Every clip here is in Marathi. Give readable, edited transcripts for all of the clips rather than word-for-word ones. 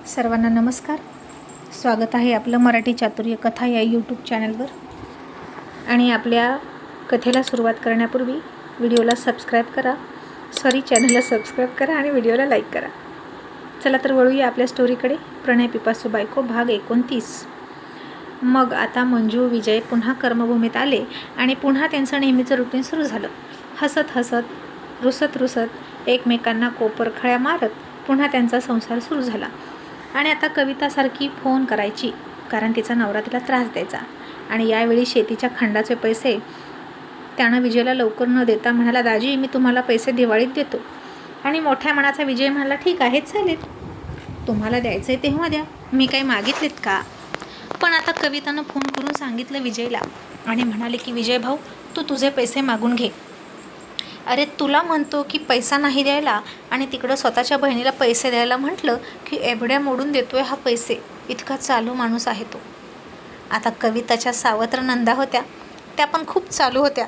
सर्वांना नमस्कार. स्वागत आहे आपलं मराठी चातुर्य कथा या यूट्यूब चॅनलवर. आणि आपल्या कथेला सुरुवात करण्यापूर्वी व्हिडिओला सबस्क्राईब करा. चॅनलला सबस्क्राईब करा आणि व्हिडिओला लाईक करा. चला तर वळूया आपल्या स्टोरीकडे. प्रणय पिपासू बायको भाग 29. मग आता मंजू विजय पुन्हा कर्मभूमीत आले आणि पुन्हा त्यांचं नेहमीचं रुटीन सुरू झालं. हसत हसत रुसत एकमेकांना कोपरखळ्या मारत पुन्हा त्यांचा संसार सुरू झाला. आणि आता कवितासारखी फोन करायची, कारण तिचा नवरा तिला त्रास द्यायचा. आणि यावेळी शेतीच्या खंडाचे पैसे त्यानं विजयला लवकर न देता म्हणाला, दाजी मी तुम्हाला पैसे दिवाळीत देतो. आणि मोठ्या मनाचा विजय म्हणाला, ठीक आहे चालेल, तुम्हाला द्यायचं आहे तेव्हा द्या, मी काही मागितलेत का. पण आता कवितानं फोन करून सांगितलं विजयला आणि म्हणाले की विजय भाऊ तू तुझे पैसे मागून घे. अरे तुला म्हणतो की पैसा नाही द्यायला आणि तिकडं स्वतःच्या बहिणीला पैसे द्यायला म्हटलं की एवढ्या मोडून देतोय हा पैसे. इतका चालू माणूस आहे तो. आता कविताच्या सावत्र नंदा होत्या, त्या पण खूप चालू होत्या.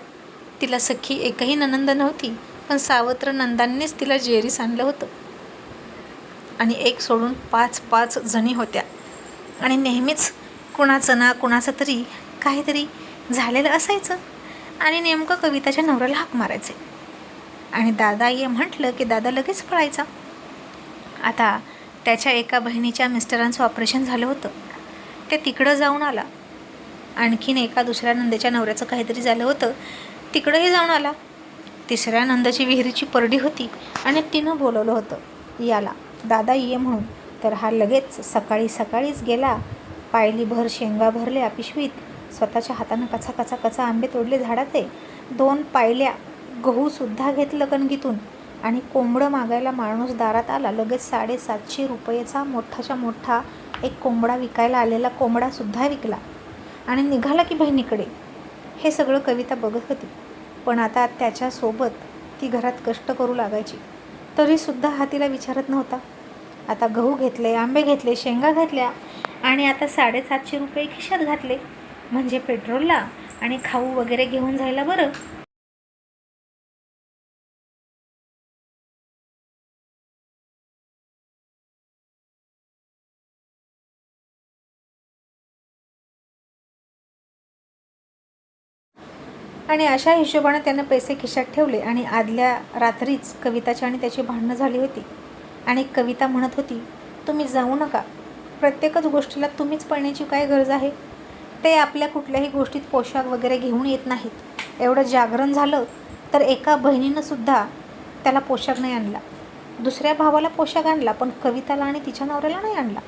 तिला सख्खी एकही ननंद नव्हती, पण सावत्र नंदांनीच तिला जेरीस आणलं होतं. आणि एक सोडून 5 जणी होत्या. आणि नेहमीच कुणाचं ना कुणाचं तरी काहीतरी झालेलं असायचं. आणि नेमकं कविताच्या नवऱ्याला हाक मारायचे आणि दादा ये म्हटलं की दादा लगेच पळायचा. आता त्याच्या एका बहिणीच्या मिस्टरांचं ऑपरेशन झालं होतं, ते तिकडं जाऊन आला. आणखीन एका दुसऱ्या नंदेच्या नवऱ्याचं काहीतरी झालं होतं, तिकडंही जाऊन आला. तिसऱ्या नंदाची विहिरीची परडी होती आणि तिनं बोलवलं होतं याला दादा ये म्हणून. तर हा लगेच सकाळीच गेला. पायलीभर शेंगा भरल्या पिशवीत, स्वतःच्या हातानं कचा आंबे तोडले झाडाचे, 2 पायल्या गहूसुद्धा घेतलं कणगीतून. आणि कोंबडं मागायला माणूस दारात आला. लगेच 750 रुपयेचा मोठाच्या मोठा एक कोंबडा विकायला आलेला कोंबडासुद्धा विकला आणि निघाला की बहिणीकडे. हे सगळं कविता बघत होती. पण आता त्याच्यासोबत ती घरात कष्ट करू लागायची, तरीसुद्धा हा तिला विचारत नव्हता. आता गहू घेतले, आंबे घेतले, शेंगा घेतल्या आणि आता 750 रुपये खिशात घातले, म्हणजे पेट्रोलला आणि खाऊ वगैरे घेऊन जायला बरं. आणि अशा हिशोबाने त्यानं पैसे खिशात ठेवले. आणि आदल्या रात्रीच कविताची आणि त्याची भांडणं झाली होती. आणि कविता म्हणत होती, तुम्ही जाऊ नका, प्रत्येकच गोष्टीला तुम्हीच पळण्याची काय गरज आहे. ते आपल्या कुठल्याही गोष्टीत पोशाख वगैरे घेऊन येत नाहीत. एवढं जागरण झालं तर एका बहिणीनंसुद्धा त्याला पोशाख नाही आणला. दुसऱ्या भावाला पोशाख आणला, पण कविताला आणि तिच्या नवऱ्याला नाही आणला.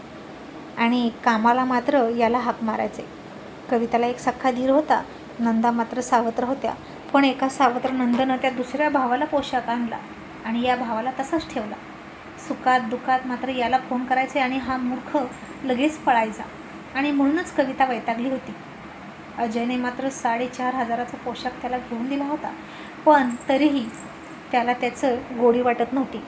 आणि कामाला मात्र याला हाक मारायचे. कविताला एक सख्खा धीर होता, नंदा मात्र सावत्र होत्या. पण एका सावत्र नंदनं त्या दुसऱ्या भावाला पोशाख आणला आणि या भावाला तसाच ठेवला. सुखात दुखात मात्र याला फोन करायचे आणि हा मूर्ख लगेच पळायचा. आणि म्हणूनच कविता वैतागली होती. अजयने मात्र 4,500चा पोशाख त्याला घेऊन दिला होता, पण तरीही त्याला त्याचं गोडी वाटत नव्हती.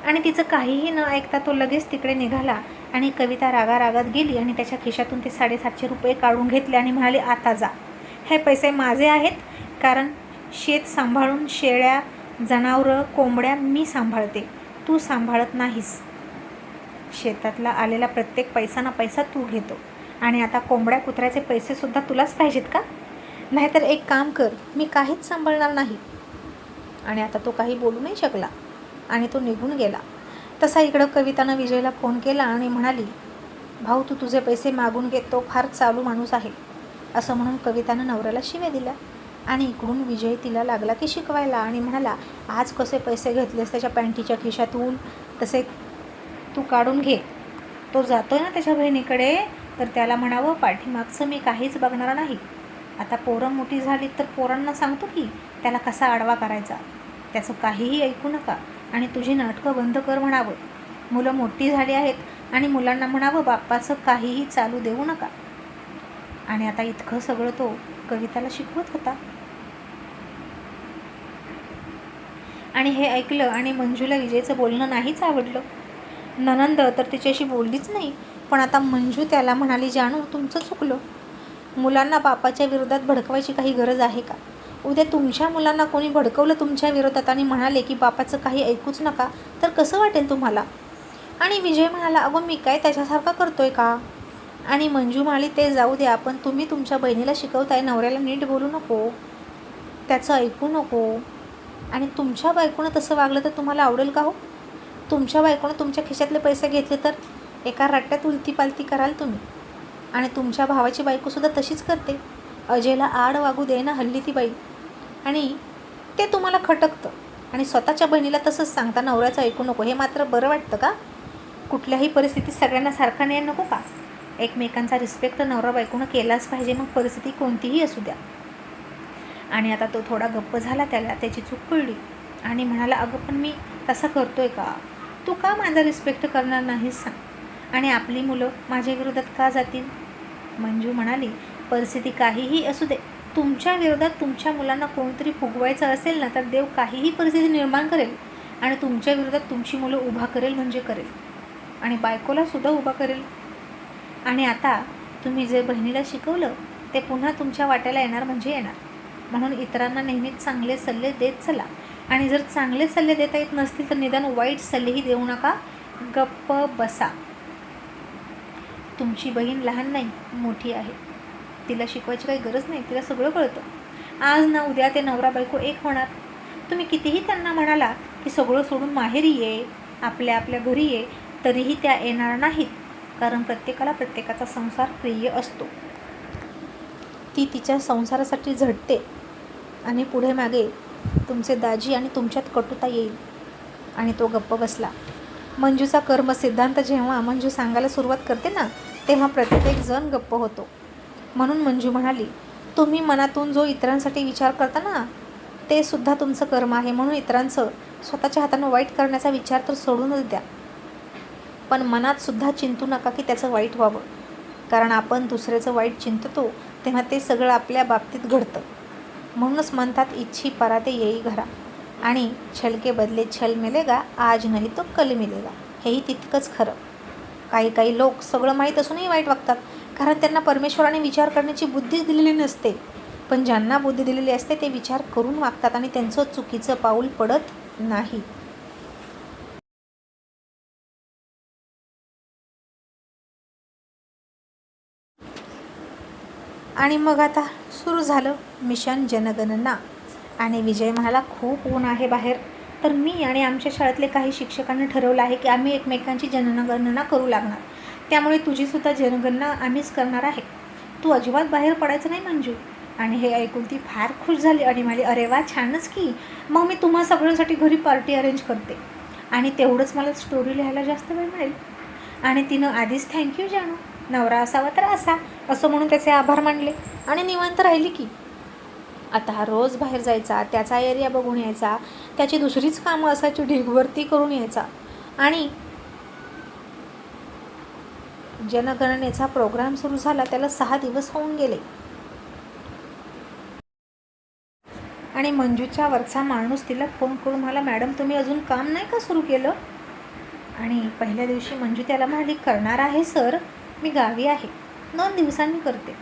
आणि तिचं काहीही न ऐकता तो लगेच तिकडे निघाला. आणि कविता रागारागात गेली आणि त्याच्या खिशातून ते 750 रुपये काढून घेतले आणि म्हणाले, आता जा, हे पैसे माझे आहेत, कारण शेत सांभाळून शेळ्या, जनावरं, कोंबड्या मी सांभाळते, तू सांभाळत नाहीस. शेतातला आलेला प्रत्येक पैसा ना पैसा तू घेतो आणि आता कोंबड्या कुत्र्याचे पैसेसुद्धा तुलाच पाहिजेत का. नाहीतर एक काम कर, मी काहीच सांभाळणार नाही. आणि आता तो काही बोलू नाही शकला आणि तो निघून गेला. तसा इकडं कवितानं विजयला फोन केला आणि म्हणाली, भाऊ तू तुझे पैसे मागून घेत, तो फार चालू माणूस आहे. असं म्हणून कवितानं नवऱ्याला शिव्या दिल्या. आणि इकडून विजय तिला लागला की शिकवायला आणि म्हणाला, आज कसे पैसे घेतलेस त्याच्या पॅन्टीच्या खिशातून, तसे तू काढून घे. तो जातोय ना त्याच्या बहिणीकडे, तर त्याला म्हणावं पाठीमागचं मी काहीच बघणार नाही. आता पोरं मोठी झाली तर पोरांना सांगतो की त्याला कसा आडवा करायचा. त्याचं काहीही ऐकू नका आणि तुझी नाटकं बंद कर म्हणावं. मुलं मोठी झाली आहेत आणि मुलांना म्हणावं बाप्पाचं काहीही चालू देऊ नका. आणि आता इतकं सगळं तो कविताला शिकवत होता. आणि हे ऐकलं आणि मंजूला विजयचं बोलणं नाहीच आवडलं. ननंद तर तिच्याशी बोललीच नाही. पण आता मंजू त्याला म्हणाली, जानू तुमचं चुकलं. मुलांना बापाच्या विरोधात भडकवायची काही गरज आहे का. उद्या तुमच्या मुलांना कोणी भडकवलं तुमच्या विरोधात आणि म्हणाले की बापाचं काही ऐकूच नका, तर कसं वाटेल तुम्हाला. आणि विजय म्हणाला, अगं मी काय त्याच्यासारखा करतोय का? आणि मंजू म्हणाली, ते जाऊ द्या, पण तुम्ही तुमच्या बहिणीला शिकवताय नवऱ्याला नीट बोलू नको, त्याचं ऐकू नको. आणि तुमच्या बायकोनं तसं वागलं तर तुम्हाला आवडेल का हो? तुमच्या बायकोनं तुमच्या खिशातले पैसे घेतले तर एका रट्ट्यात उलती पालती कराल तुम्ही. आणि तुमच्या भावाची बायकोसुद्धा तशीच करते. अजयला आड वागू दे ना हल्ली ती बाई, आणि ते तुम्हाला खटकतं. आणि स्वतःच्या बहिणीला तसंच सांगता नवऱ्याचं ऐकू नको. हे मात्र बरं वाटतं का? कुठल्याही परिस्थितीत सगळ्यांना सारखा न्याय नको का? एकमेकांचा रिस्पेक्ट नवरा बायकोनं केलाच पाहिजे, मग परिस्थिती कोणतीही असू द्या. आणि आता तो थोडा गप्प झाला, त्याला त्याची चूक कळली आणि म्हणाला, अगं पण मी तसं करतोय का? तू का माझा रिस्पेक्ट करणार नाहीस सांग? आणि आपली मुलं माझ्या विरोधात का जातील? मंजू म्हणाली, परिस्थिती काहीही असू दे, तुमच्या विरोधात तुमच्या मुलांना कोणतरी फुगवायचं असेल ना, तर देव काहीही परिस्थिती निर्माण करेल आणि तुमच्या विरोधात तुमची मुलं उभा करेल म्हणजे करेल, आणि बायकोलासुद्धा उभा करेल. आणि आता तुम्ही जे बहिणीला शिकवलं ते पुन्हा तुमच्या वाट्याला येणार म्हणजे येणार. म्हणून इतरांना नेहमीच चांगले सल्ले देत चला. आणि जर चांगले सल्ले देता येत नसतील तर निदान वाईट सल्लेही देऊ नका, गप्प बसा. तुमची बहीण लहान नाही, मोठी आहे. तिला शिकवायची काही गरज नाही, तिला सगळं कळतं. आज ना उद्या ते नवरा बायको एक होणार. तुम्ही कितीही त्यांना म्हणाला की सगळं सोडून माहेरी ये, आपल्या आपल्या घरी ये, तरीही त्या येणार नाहीत. कारण प्रत्येकाला प्रत्येकाचा संसार प्रिय असतो. ती तिच्या संसारासाठी झटते आणि पुढे मागे तुमचे दाजी आणि तुमच्यात कटुता येईल. आणि तो गप्प बसला. मंजूचा कर्म सिद्धांत जेव्हा मंजू सांगायला सुरुवात करते ना, तेव्हा प्रत्येक जण गप्प होतो. म्हणून मंजू म्हणाली, तुम्ही मनातून जो इतरांसाठी विचार करता ना, ते सुद्धा तुमचं कर्म आहे. म्हणून इतरांचं स्वतःच्या हातानं वाईट करण्याचा विचार तर सोडूनच द्या, पण मनात सुद्धा चिंतू नका की त्याचं वाईट व्हावं. कारण आपण दुसऱ्याचं वाईट चिंततो तेव्हा ते सगळं आपल्या बाबतीत घडतं. म्हणूनच म्हणतात, इच्छी पराते येई घरा, आणि छल के बदले छल मिलेगा, आज नाही तो कल मिलेगा. हेही तितकंच खरं. काही लोक सगळं माहीत असूनही वाईट वागतात, कारण त्यांना परमेश्वराने विचार करण्याची बुद्धीच दिलेली नसते. पण ज्यांना बुद्धी दिलेली असते ते विचार करून वागतात आणि त्यांचं चुकीचं पाऊल पडत नाही. आणि मग आता सुरू झालं मिशन जनगणना. आणि विजय म्हणाला, खूप ऊन आहे बाहेर, तर मी आणि आमच्या शाळेतले काही शिक्षकांनी ठरवलं आहे की आम्ही एकमेकांची जनगणना करू लागणार. त्यामुळे तुझीसुद्धा जनगणना आम्हीच करणार आहे. तू अजिबात बाहेर पडायचं नाही मंजू. आणि हे ऐकून ती फार खुश झाली आणि म्हणाली, अरे वा, छानच की. मग मी तुम्हा सगळ्यांसाठी घरी पार्टी अरेंज करते, आणि तेवढंच मला स्टोरी लिहायला जास्त वेळ मिळेल. आणि तिनं आधीच थँक्यू जानू, नवरा असावा तर असा, असं म्हणून त्याचे आभार मानले आणि निवांत राहिली की. आता हा रोज बाहेर जायचा, त्याचा एरिया बघून यायचा, त्याची दुसरीच कामं असायची ढीगभरती करून यायचा. आणि जनगणनेचा प्रोग्राम सुरू झाला, त्याला 6 दिवस होऊन गेले. आणि मंजूच्या वरचा माणूस तिला फोन करून म्हणाला, मॅडम तुम्ही अजून काम नाही का सुरू केलं? आणि पहिल्या दिवशी मंजू त्याला म्हणाली, करणार आहे सर, मी गावी आहे, 2 दिवसांनी करते.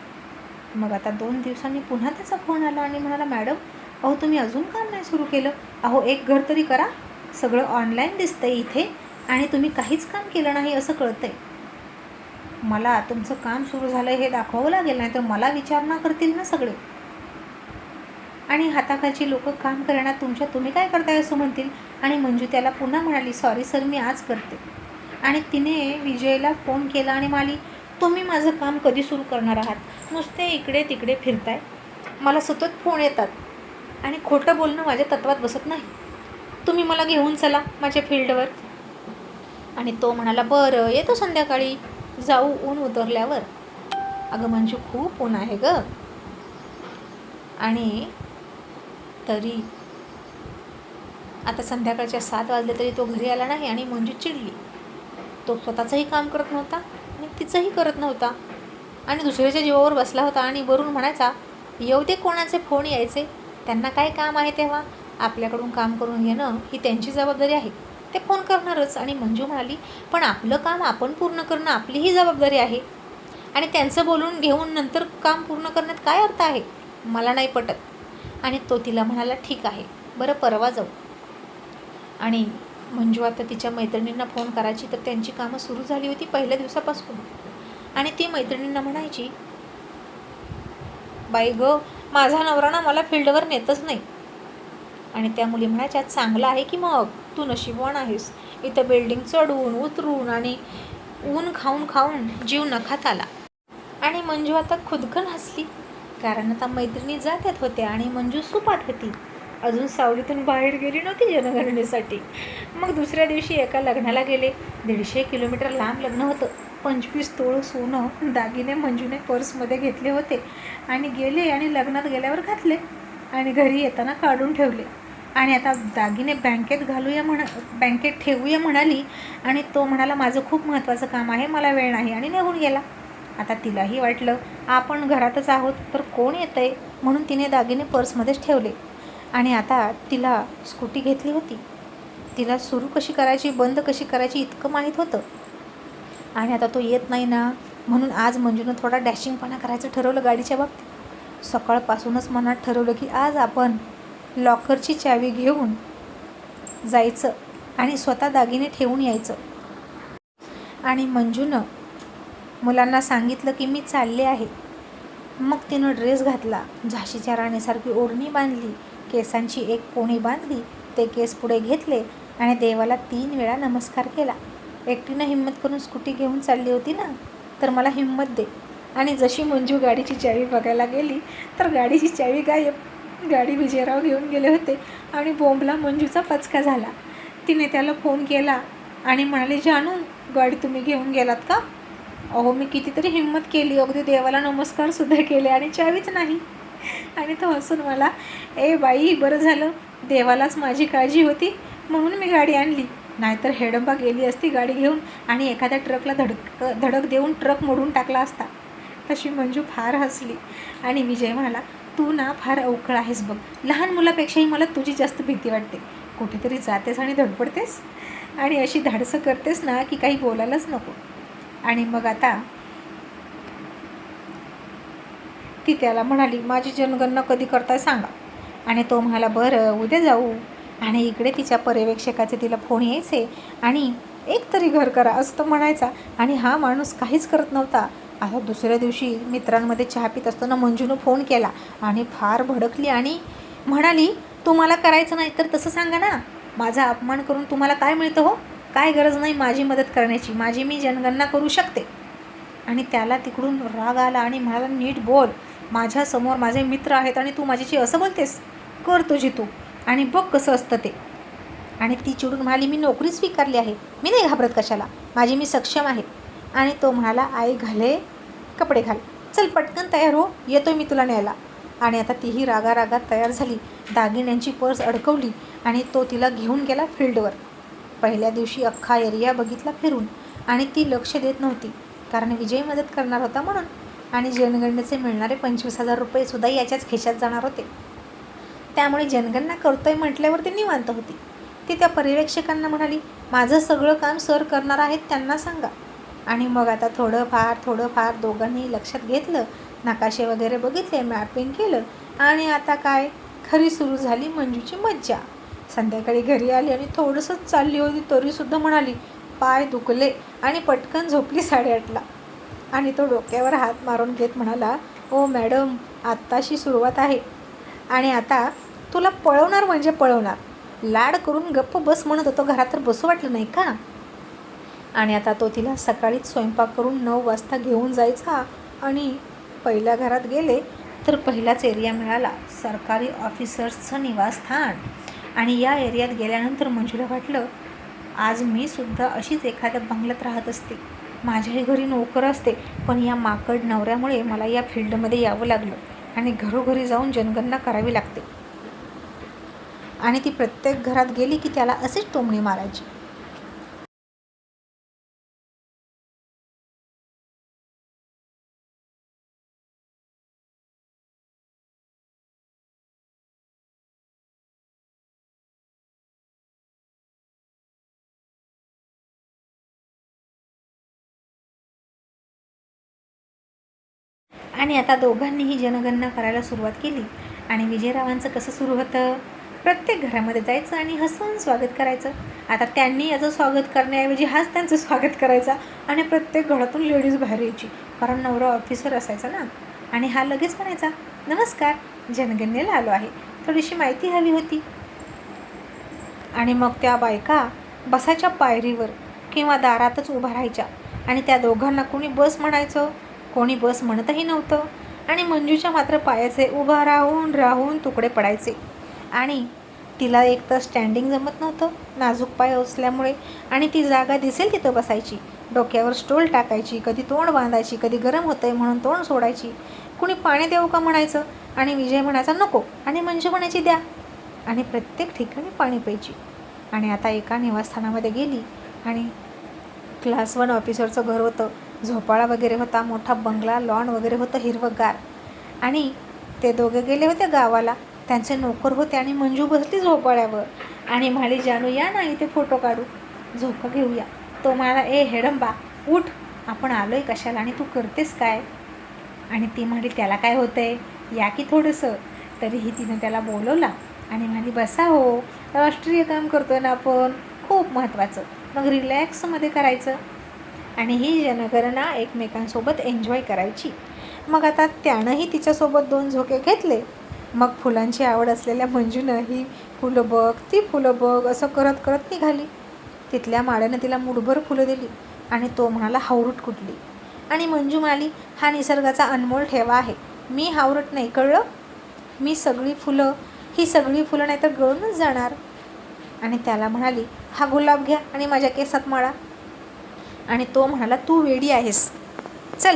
मग आता 2 दिवसांनी पुन्हा त्याचा फोन आला आणि म्हणाला, मॅडम अहो तुम्ही अजून काम नाही सुरू केलं. अहो एक घर तरी करा, सगळं ऑनलाईन दिसतंय इथे आणि तुम्ही काहीच काम केलं नाही असं कळतंय. मला तुमचं काम सुरू झालं हे दाखवावं लागेल, नाही तर मला विचारणा करतील ना सगळे. आणि हाताखालची लोक काम करणार तुम्ही काय करताय असं म्हणतील. आणि मंजू त्याला पुन्हा म्हणाली, सॉरी सर, मी आज करते. आणि तिने विजयला फोन केला आणि म्हणाली, तुम्ही माझं काम कधी सुरू करणार आहात? नुसते इकडे तिकडे फिरताय, मला सतत फोन येतात आणि खोटं बोलणं माझ्या तत्वात बसत नाही. तुम्ही मला घेऊन चला माझ्या फील्डवर. आणि तो म्हणाला, बरं येतो संध्याकाळी, जाऊ ऊन उतरल्यावर. अगं मंजू खूप ऊन आहे गं. आणि तरी आता संध्याकाळच्या 7 वाजले तरी तो घरी आला नाही आणि मंजू चिडली. तो स्वतःचंही काम करत नव्हता आणि तिचंही करत नव्हता आणि दुसऱ्याच्या जीवावर बसला होता. आणि वरून म्हणायचा, येऊ दे कोणाचे फोन यायचे, त्यांना काय काम आहे तेव्हा, आपल्याकडून काम करून घेणं ही त्यांची जबाबदारी आहे, ते फोन करणारच. आणि मंजू म्हणाली, पण आपलं काम आपण पूर्ण करणं आपलीही जबाबदारी आहे आणि त्यांचं बोलून घेऊन नंतर काम पूर्ण करण्यात काय अर्थ आहे, मला नाही पटत. आणि तो तिला म्हणाला, ठीक आहे बरं, परवा जाऊ. आणि मंजू आता तिच्या मैत्रिणींना फोन करायची, तर त्यांची कामं सुरू झाली होती पहिल्या दिवसापासून. आणि ती मैत्रिणींना म्हणायची, बाई ग, माझा नवरा ना मला फील्डवर नेतच नाही. आणि त्या मुली म्हणायच्या, चांगलं आहे की मग, तू नशीबवान आहेस. इथं बिल्डिंग चढून उतरून आणि ऊन खाऊन खाऊन जीव नखात आला. आणि मंजू आता खुदकन हसली, कारण आता मैत्रिणी जात्यात होत्या आणि मंजू सुपात होती. अजून सावलीतून बाहेर गेली नव्हती जनगणनेसाठी. मग दुसऱ्या दिवशी एका लग्नाला गेले. 150 किलोमीटर लांब लग्न होतं. 25 तोळं सोनं दागिने मंजूने पर्समध्ये घेतले होते आणि गेले आणि लग्नात गेल्यावर घातले आणि घरी येताना काढून ठेवले. आणि आता दागिने बँकेत ठेवूया म्हणाली आणि तो म्हणाला, माझं खूप महत्त्वाचं काम आहे, मला वेळ नाही, आणि निघून गेला. आता तिलाही वाटलं आपण घरातच आहोत तर कोण येतं आहे, म्हणून तिने दागिने पर्समध्येच ठेवले. आणि आता तिला स्कूटी घेतली होती. तिला सुरू कशी करायची, बंद कशी करायची इतकं माहीत होतं. आणि आता तो येत नाही ना, म्हणून आज मंजूनं थोडा डॅशिंगपणा करायचं ठरवलं गाडीच्या बाबतीत. सकाळपासूनच मनात ठरवलं की आज आपण लॉकरची चावी घेऊन जायचं आणि स्वतः दागिने ठेवून यायचं. आणि मंजूनं मुलांना सांगितलं की मी चालले आहे. मग तिनं ड्रेस घातला, झाशीच्या राणीसारखी ओढणी बांधली, केसांची एक पोणी बांधली, ते केस पुढे घेतले आणि देवाला 3 वेळा नमस्कार केला. एकटीनं हिंमत करून स्कूटी घेऊन चालली होती ना, तर मला हिंमत दे. आणि जशी मंजू गाडीची चावी बघायला गेली तर गाडीची चावी गायब. गाडी विजयराव घेऊन गेले होते आणि बोंबला मंजूचा पचका झाला. तिने त्याला फोन केला आणि म्हणाले, जानू, गाडी तुम्ही घेऊन गेलात का? अहो, मी कितीतरी हिंमत केली, अगदी देवाला नमस्कारसुद्धा केले आणि चावीच नाही. आणि तो हसून मला, ए बाई, बरं झालं, देवालाच माझी काळजी होती म्हणून मी गाडी आणली, नाहीतर हेडंबा गेली असती गाडी घेऊन आणि एखाद्या ट्रकला धडक देऊन ट्रक मोडून टाकला असता. तशी मंजू फार हसली. आणि विजय म्हणाला, तू ना फार अवकळ आहेस बघ, लहान मुलापेक्षाही मला तुझी जास्त भीती वाटते. कुठेतरी जातेस आणि धडपडतेस आणि अशी धाडसं करतेस ना की काही बोलायलाच नको. आणि मग आता ती त्याला म्हणाली, माझी जनगणना कधी करताय सांगा. आणि तो म्हणाला, बरं, उद्या जाऊ. आणि इकडे तिच्या पर्यवेक्षकाचे तिला फोन यायचे आणि एक तरी घर करा असं तो म्हणायचा. आणि हा माणूस काहीच करत नव्हता. आता दुसऱ्या दिवशी मित्रांमध्ये चहा पित असताना मंजूनं फोन केला आणि फार भडकली आणि म्हणाली, तुम्हाला करायचं नाही तर तसं सांगा ना, माझा अपमान करून तुम्हाला काय मिळतं हो? काय गरज नाही माझी मदत करण्याची, मी जनगणना करू शकते. आणि त्याला तिकडून राग आला आणि म्हणाला, नीट बोल, माझ्यासमोर माझे मित्र आहेत आणि तू माझ्याशी असं बोलतेस? कर तुझी तू आणि बघ कसं असतं ते. आणि ती चिडून म्हणाली, मी नोकरी स्वीकारली आहे, मी नाही घाबरत कशाला, मी सक्षम आहे. आणि तो म्हणाला, आई घाले कपडे घाल, चल पटकन तयार हो, येतोय मी तुला न्यायला. आणि आता तीही रागारागात तयार झाली, दागिन्यांची पर्स अडकवली आणि तो तिला घेऊन गेला फील्डवर. पहिल्या दिवशी अख्खा एरिया बघितला फिरून आणि ती लक्ष देत नव्हती, कारण विजय मदत करणार होता म्हणून. आणि जनगणनेचे मिळणारे 25,000 रुपयेसुद्धा याच्याच खिशात जाणार होते. त्यामुळे जनगणना करतोय म्हटल्यावर ती निवांत होती. ती त्या पर्यवेक्षकांना म्हणाली, माझं सगळं काम सर करणार आहेत, त्यांना सांगा. आणि मग आता थोडंफार दोघांनी लक्षात घेतलं, नकाशे वगैरे बघितले, मॅपिंग केलं. आणि आता काय, खरी सुरू झाली मंजूची मज्जा. संध्याकाळी घरी आली आणि थोडंसंच चालली होती तरीसुद्धा म्हणाली, पाय दुखले, आणि पटकन झोपली 8:30ला. आणि तो डोक्यावर हात मारून घेत म्हणाला, ओ मॅडम, आत्ताशी सुरुवात आहे आणि आता तुला पळवणार म्हणजे पळवणार. लाड करून गप्प बस म्हणत होतो, घरात तर बसू वाटलं नाही का? आणि आता तो तिला सकाळीच स्वयंपाक करून 9 वाजता घेऊन जायचा. आणि पहिल्या घरात गेले तर पहिलाच एरिया मिळाला, सरकारी ऑफिसर्सचं निवासस्थान. आणि या एरियात गेल्यानंतर मंजूला वाटलं, आज मी सुद्धा अशीच एखाद्या बंगल्यात राहत असते, माझ्याही घरी नोकर असते, पण या माकड नवऱ्यामुळे मला या फील्डमध्ये यावं लागलं आणि घरोघरी जाऊन जनगणना करावी लागते. आणि ती प्रत्येक घरात गेली की त्याला असेच टोमणे मारायची. आणि आता दोघांनीही जनगणना करायला सुरुवात केली. आणि विजयरावांचं कसं सुरू होतं, प्रत्येक घरामध्ये जायचं आणि हसवून स्वागत करायचं. आता त्यांनी याचं स्वागत करण्याऐवजी हाच त्यांचं स्वागत करायचा आणि प्रत्येक घरातून लेडीज बाहेर यायची, कारण नवरा ऑफिसर असायचा ना. आणि हा लगेच म्हणायचा, नमस्कार, जनगणनेला आलो आहे, थोडीशी माहिती हवी होती. आणि मग त्या बायका बसाच्या पायरीवर किंवा दारातच उभा राहायच्या आणि त्या दोघांना कोणी बस म्हणायचं, कोणी बस म्हणतही नव्हतं. आणि मंजूच्या मात्र पायाचे उभा राहून राहून तुकडे पडायचे. आणि तिला एक तर स्टँडिंग जमत नव्हतं, नाजूक पाय असल्यामुळे. आणि ती जागा दिसेल तिथं बसायची, डोक्यावर स्टोल टाकायची, कधी तोंड बांधायची, कधी गरम होतंय म्हणून तोंड सोडायची. कुणी पाणी देऊ का म्हणायचं आणि विजय म्हणायचा नको, आणि मंजू म्हणायची द्या, आणि प्रत्येक ठिकाणी पाणी प्यायची. आणि आता एका निवासस्थानामध्ये गेली आणि क्लास 1 ऑफिसरचं घर होतं, झोपाळा वगैरे होता, मोठा बंगला, लॉन वगैरे होतं हिरवंगार. आणि ते दोघे गेले होते गावाला, त्यांचे नोकर होते. आणि मंजू बसली झोपाळ्यावर आणि म्हणाली, जानू या ना इथे फोटो काढू, झोका घेऊया. तो म्हणाला, ए हेडंबा उठ, आपण आलो आहे कशाला आणि तू करतेस काय. आणि ती म्हणाली, त्याला काय होतं आहे, या की थोडंसं. तरीही तिनं त्याला बोलवला आणि म्हणाली, बसा हो, राष्ट्रीय काम करतो आहे ना आपण, खूप महत्त्वाचं, मग रिलॅक्समध्ये करायचं. आणि ही जनगणना एकमेकांसोबत एन्जॉय करायची. मग आता त्यानंही तिच्यासोबत 2 झोके घेतले. मग फुलांची आवड असलेल्या मंजूनं ही फुलं बघ, ती फुलं बघ असं करत करत निघाली. तिथल्या माळ्यानं तिला मुठभर फुलं दिली आणि तो म्हणाला, हावरट कुठली. आणि मंजू म्हणाली, हा निसर्गाचा अनमोल ठेवा आहे, मी हावरट नाही, कळलं. ही सगळी फुलं नाही तर गळूनच जाणार. आणि त्याला म्हणाली, हा गुलाब घ्या आणि माझ्या केसात माळा. आणि तो म्हणाला, तू वेडी आहेस, चल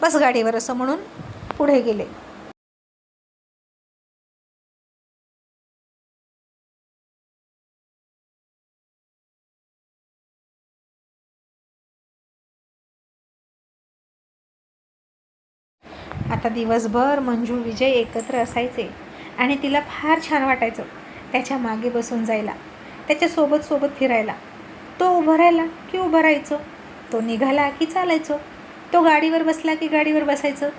बस गाडीवर, असं म्हणून पुढे गेले. आता दिवसभर मंजू विजय एकत्र असायचे आणि तिला फार छान वाटायचं त्याच्या मागे बसून जायला, त्याच्यासोबत फिरायला. तो उभं राहिला की उभं राहायचं, तो निघाला की चालायचं, तो गाडीवर बसला की गाडीवर बसायचं.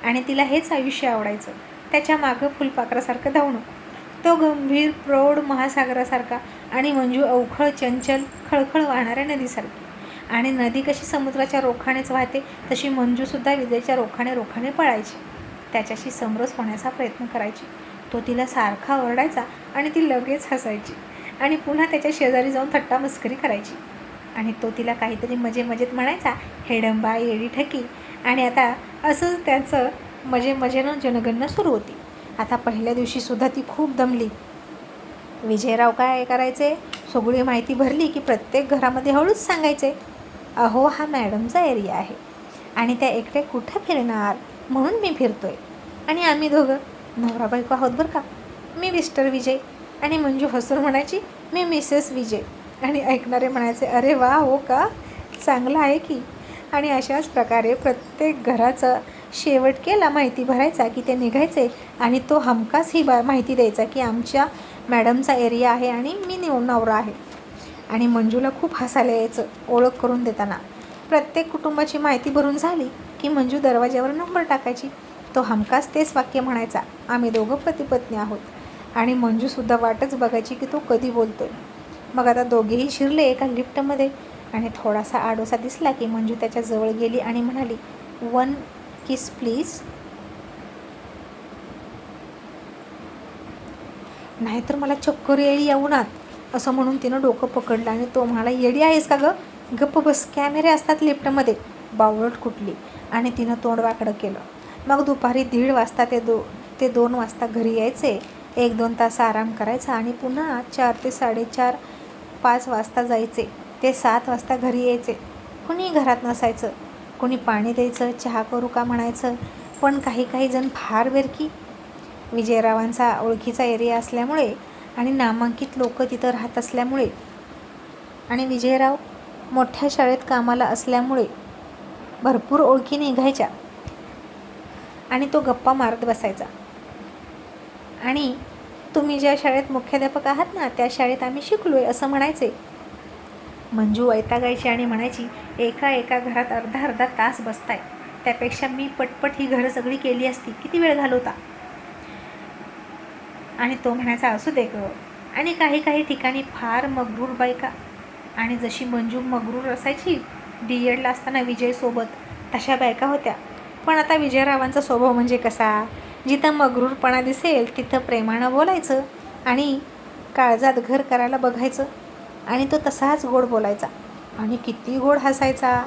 आणि तिला हेच आयुष्य आवडायचं, त्याच्या मागं फुलपाखरासारखं धावणं. तो गंभीर प्रौढ महासागरासारखा आणि मंजू अवखळ चंचल खळखळ वाहणाऱ्या नदीसारखी. आणि नदी कशी समुद्राच्या रोखानेच वाहते तशी मंजूसुद्धा विजयच्या रोखाने पळायची, त्याच्याशी समरस होण्याचा प्रयत्न करायची. तो तिला सारखा ओरडायचा आणि ती लगेच हसायची आणि पुन्हा त्याच्या शेजारी जाऊन थट्टा मस्करी करायची. आणि तो तिला काहीतरी मजेत म्हणायचा, हेडंबा, येडी ठकी. आणि आता असंच त्याचं मजेनं जनगणना सुरू होती. आता पहिल्या दिवशीसुद्धा ती खूप दमली. विजयराव काय करायचे, सगळी माहिती भरली की प्रत्येक घरामध्ये हळूच सांगायचे, अहो हा मॅडमचा एरिया आहे आणि त्या एकट्या कुठं फिरणार, म्हणून मी फिरतोय. आणि आम्ही दोघं नवरा बायको आहोत बरं का, मी मिस्टर विजय. आणि मंजू हसून म्हणायची, मी मिसेस विजय. आणि ऐकणारे म्हणायचे, अरे वा, हो का, चांगलं आहे की. आणि अशाच प्रकारे प्रत्येक घराचा शेवट केला, माहिती भरायचा की ते निघायचे. आणि तो हमखास ही माहिती द्यायचा की आमच्या मॅडमचा एरिया आहे आणि मी नवरा आहे. आणि मंजूला खूप हसायला यायचं ओळख करून देताना. प्रत्येक कुटुंबाची माहिती भरून झाली की मंजू दरवाज्यावर नंबर टाकायची. तो हमखास तेच वाक्य म्हणायचा, आम्ही दोघं पती-पत्नी आहोत. आणि मंजूसुद्धा वाटच बघायची की तो कधी बोलतोय. मग आता दोघेही शिरले एका लिफ्टमध्ये आणि थोडासा आडोसा दिसला की मंजू त्याच्या जवळ गेली आणि म्हणाली, 1 किस प्लीज. नाहीतर मला चक्कर येईल या उन्हात, असं म्हणून तिनं डोकं पकडलं. आणि तो म्हणाला, येडी आहेस का गं, गप्प बस, कॅमेरे असतात लिफ्टमध्ये, बावळट कुठली. आणि तिनं तोंड वाकडं केलं. मग दुपारी 1:30 वाजता ते 2 वाजता घरी यायचे, 1-2 तास आराम करायचा आणि पुन्हा 4 ते 4:30 5 वाजता जायचे. ते 7 वाजता घरी यायचे. कुणी घरात नसायचं, कुणी पाणी द्यायचं, चहा करू का म्हणायचं. पण काही जण फार बेरकी. विजयरावांचा ओळखीचा एरिया असल्यामुळे आणि नामांकित लोक तिथं राहत असल्यामुळे आणि विजयराव मोठ्या शाळेत कामाला असल्यामुळे भरपूर ओळखी निघायच्या. आणि तो गप्पा मारत बसायचा. आणि तुम्ही ज्या शाळेत मुख्याध्यापक आहात ना, त्या शाळेत आम्ही शिकलोय, असं म्हणायचे. मंजू वैतागायची आणि म्हणायची, एका घरात अर्धा तास बसताय, त्यापेक्षा मी पटपट ही घरं सगळी केली असती, किती वेळ घालवता. आणि तो म्हणायचा असू दे गं. आणि काही काही ठिकाणी फार मगरूर बायका, आणि जशी मंजू मगरूर असायची DEDला असताना विजयसोबत, तशा बायका होत्या. पण आता विजयरावांचा स्वभाव म्हणजे कसा, जिथं मगरूरपणा दिसेल तिथं प्रेमानं बोलायचं आणि काळजात घर करायला बघायचं. आणि तो तसाच गोड बोलायचा आणि किती गोड हसायचा.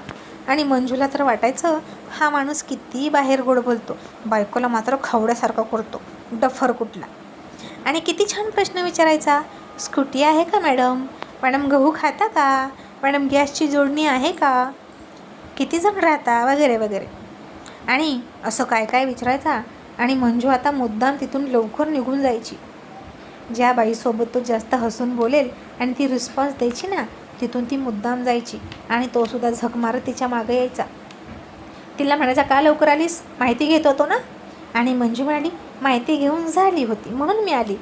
आणि मंजूला तर वाटायचं हा माणूस किती बाहेर गोड बोलतो, बायकोला मात्र खवड्यासारखा करतो, डफर कुठला. आणि किती छान प्रश्न विचारायचा. स्कूटी आहे का मॅडम, मॅडम गहू खाता का, मॅडम गॅसची जोडणी आहे का, किती जण राहता, वगैरे वगैरे. आणि असं काय काय विचारायचा. आणि मंजू आता मुद्दाम तिथून लवकर निघून जायची. ज्या बाईसोबत तो जास्त हसून बोलेल आणि ती रिस्पॉन्स द्यायची ना, तिथून ती मुद्दाम जायची. आणि तोसुद्धा झक मारत तिच्या मागे यायचा. तिला म्हणायचा का लवकर आलीस, माहिती घेत होतो ना. आणि मंजू म्हणाली माहिती घेऊन झाली होती म्हणून मी आली.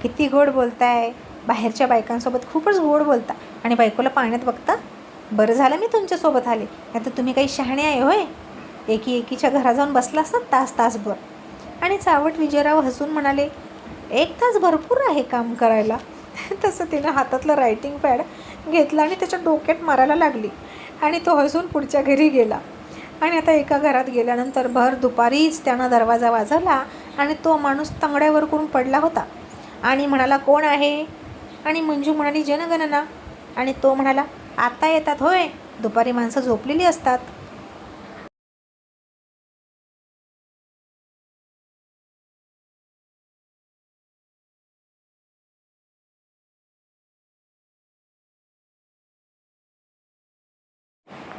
किती गोड बोलताय, बाहेरच्या बायकांसोबत खूपच गोड बोलता आणि बायकोला पाण्यात बघता. बरं झालं मी तुमच्यासोबत आले, नाही तर तुम्ही काही शहाणे आहे होय. एकीच्या घरा जाऊन बसला असतात तासभर. आणि चावट विजयराव हसून म्हणाले 1 तास भरपूर आहे काम करायला. तसं तिनं हातातलं रायटिंग पॅड घेतला आणि त्याच्या डोक्यात मारायला लागली. आणि तो हसून पुढच्या घरी गेला. आणि आता एका घरात गेल्यानंतर भर दुपारीच त्यानं दरवाजा वाजवला आणि तो माणूस तंगड्यावर करून पडला होता. आणि म्हणाला कोण आहे. आणि मंजू म्हणाली जनगणना. आणि तो म्हणाला आता येतात होय, दुपारी माणसं झोपलेली असतात.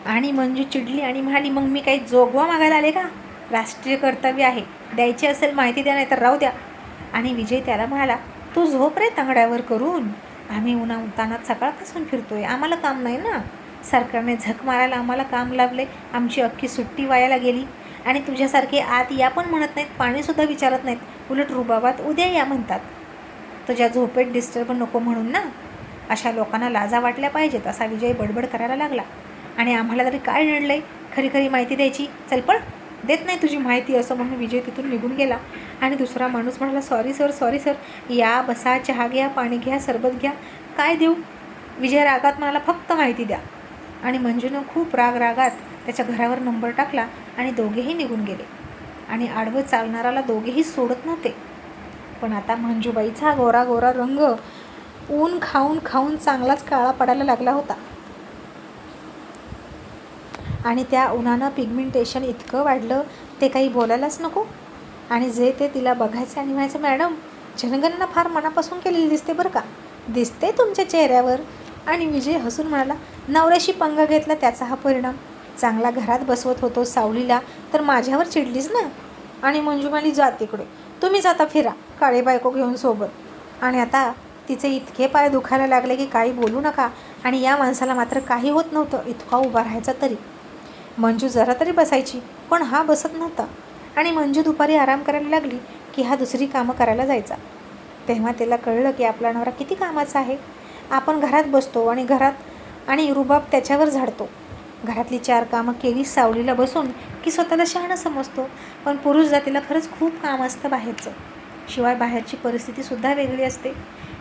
आणि मंजू चिडली आणि म्हणाली मग मी काही जोगवा मागायला आले का, राष्ट्रीय कर्तव्य आहे, द्यायची असेल माहिती द्या, नाही तर राहू द्या. आणि विजय त्याला म्हणाला तू झोप रे तंगड्यावर करून, आम्ही उन्हातानात सकाळपासून फिरतोय, आम्हाला काम नाही ना. सरकारने झक मारायला आम्हाला काम लावले, आमची अख्खी सुट्टी वायाला गेली. आणि तुझ्यासारखे आत या पण म्हणत नाहीत, पाणीसुद्धा विचारत नाहीत, उलट रुबाबात उद्या या म्हणतात. तुझ्या झोपेत डिस्टर्ब नको म्हणून ना. अशा लोकांना लाजा वाटल्या पाहिजेत, असा विजय बडबड करायला लागला. आणि आम्हाला तरी काय नडलंय खरी खरी माहिती द्यायची, चल पण देत नाही तुझी माहिती, असं म्हणून विजय तिथून निघून गेला. आणि दुसरा माणूस म्हणाला सॉरी सर, या बसा, चहा घ्या, पाणी घ्या, सरबत घ्या, काय देऊ. विजय रागात म्हणाला फक्त माहिती द्या. आणि मंजूनं खूप रागात त्याच्या घरावर नंबर टाकला आणि दोघेही निघून गेले. आणि आडवं चालणाराला दोघेही सोडत नव्हते. पण आता मंजूबाईचा गोरा गोरा रंग ऊन खाऊन चांगलाच काळा पडायला लागला होता. आणि त्या उन्हानं पिगमेंटेशन इतकं वाढलं ते काही बोलायलाच नको. आणि जे ते तिला बघायचं आणि म्हणायचं मॅडम जनगणना फार मनापासून केलेली दिसते बरं का, दिसते तुमच्या चेहऱ्यावर. आणि विजय हसून म्हणाला नवऱ्याशी पंगा घेतला त्याचा हा परिणाम, चांगला घरात बसवत होतो सावलीला तर माझ्यावर चिडलीस ना. आणि मंजू म्हणाली जा तिकडे, तुम्हीच आता फिरा काळे बायको घेऊन सोबत. आणि आता तिचे इतके पाय दुखायला लागले की काही बोलू नका. आणि या माणसाला मात्र काही होत नव्हतं, इतका उभा राहायचा तरी. मंजू जरा तरी बसायची पण हा बसत नव्हता. आणि मंजू दुपारी आराम करायला लागली की हा दुसरी कामं करायला जायचा. तेव्हा त्याला कळलं की आपला नवरा किती कामाचा आहे. आपण घरात बसतो आणि रुबाब त्याच्यावर झाडतो. घरातली 4 कामं केली सावलीला बसून की स्वतःला शहाणं समजतो. पण पुरुष जातीला खरंच खूप काम असतं बाहेरचं. शिवाय बाहेरची परिस्थितीसुद्धा वेगळी असते.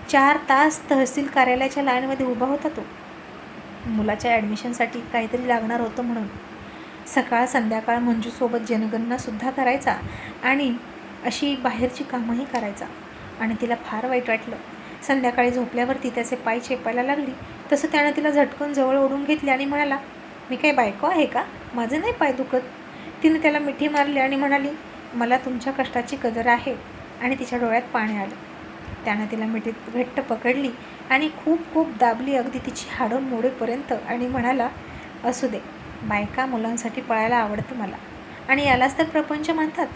4 तास तहसील कार्यालयाच्या लाईनमध्ये उभा होता तो, मुलाच्या ॲडमिशनसाठी काहीतरी लागणार होतं म्हणून. सकाळ संध्याकाळ मंजूसोबत जनगणनासुद्धा करायचा आणि अशी बाहेरची कामंही करायचा. आणि तिला फार वाईट वाटलं. संध्याकाळी झोपल्यावरती त्याचे पाय चेपायला लागली. तसं त्यानं तिला झटकून जवळ ओढून घेतली आणि म्हणाला मी काही बायको आहे का, माझे नाही पाय दुखत. तिने त्याला मिठी मारली आणि म्हणाली मला तुमच्या कष्टाची कदर आहे. आणि तिच्या डोळ्यात पाणी आलं. त्यानं तिला मिठीत घट्ट पकडली आणि खूप दाबली, अगदी तिची हाडं मोडेपर्यंत. आणि म्हणाला असू दे, बायका मुलांसाठी पळायला आवडतं मला, आणि यालाच तर प्रपंच म्हणतात.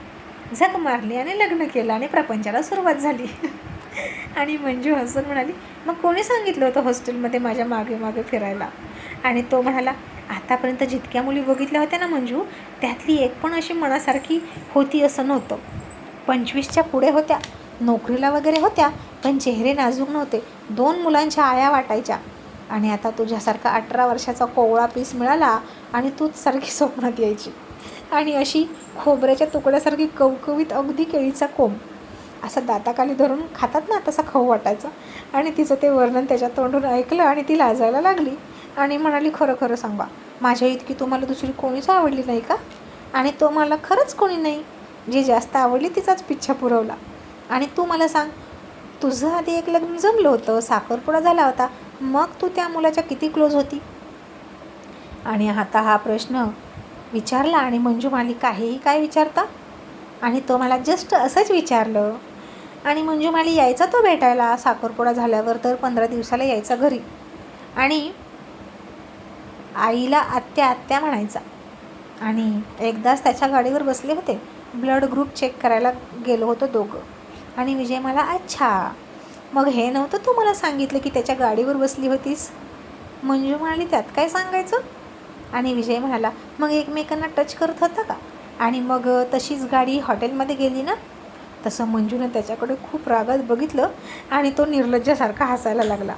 झक मारली आणि लग्न केलं आणि प्रपंचाला सुरुवात झाली. आणि मंजू हसून म्हणाली मग कोणी सांगितलं होतं हॉस्टेलमध्ये माझ्या मागे फिरायला. आणि तो म्हणाला आतापर्यंत जितक्या मुली बघितल्या होत्या ना मंजू, त्यातली एक पण अशी मनासारखी होती असं नव्हतं. 25च्या पुढे होत्या, नोकरीला वगैरे होत्या, पण चेहरे नाजूक नव्हते. 2 मुलांच्या आया वाटायच्या. आणि आता तुझ्यासारखा 18 वर्षाचा कोवळा पीस मिळाला आणि तूच सारखी स्वप्नात यायची. आणि अशी खोबऱ्याच्या तुकड्यासारखी कवकवीत अगदी केळीचा कोंब. असं दाताखाली धरून खातात ना, तसा खाऊ वाटायचं. आणि तिचं ते वर्णन त्याच्या तोंडून ऐकलं आणि ती लाजायला लागली आणि म्हणाली, खरं खरं सांगा, माझ्या इतकी तुम्हाला दुसरी कोणीच आवडली नाही का? आणि तो मला खरंच कोणी नाही, जी जास्त आवडली तिचाच पिच्छा पुरवला. आणि तू मला सांग, तुझं आधी एक लग्न जमलं होतं, साखरपुडा झाला होता, मग तू त्या मुलाच्या किती क्लोज होती? आणि आता हा प्रश्न विचारला आणि मंजू म्हणाली, काहीही काय विचारता? आणि तो मला जस्ट असंच विचारलं. आणि मंजू म्हणाली, यायचा तो भेटायला साखरपुडा झाल्यावर, तर 15 दिवसाला यायचा घरी आणि आईला आत्या आत्या म्हणायचा. आणि एकदाच त्याच्या गाडीवर बसले होते, ब्लड ग्रुप चेक करायला गेलो होतो दोघं. आणि विजय मला, अच्छा, मग हे नव्हतं तू मला सांगितलं की त्याच्या गाडीवर बसली होतीस? मंजू म्हणाली, त्यात काय सांगायचं? आणि विजय म्हणाला, मग एकमेकांना टच करत होता का? आणि मग तशीच गाडी हॉटेलमध्ये गेली ना? तसं मंजूनं त्याच्याकडे खूप रागात बघितलं आणि तो निर्लज्जासारखा हसायला लागला.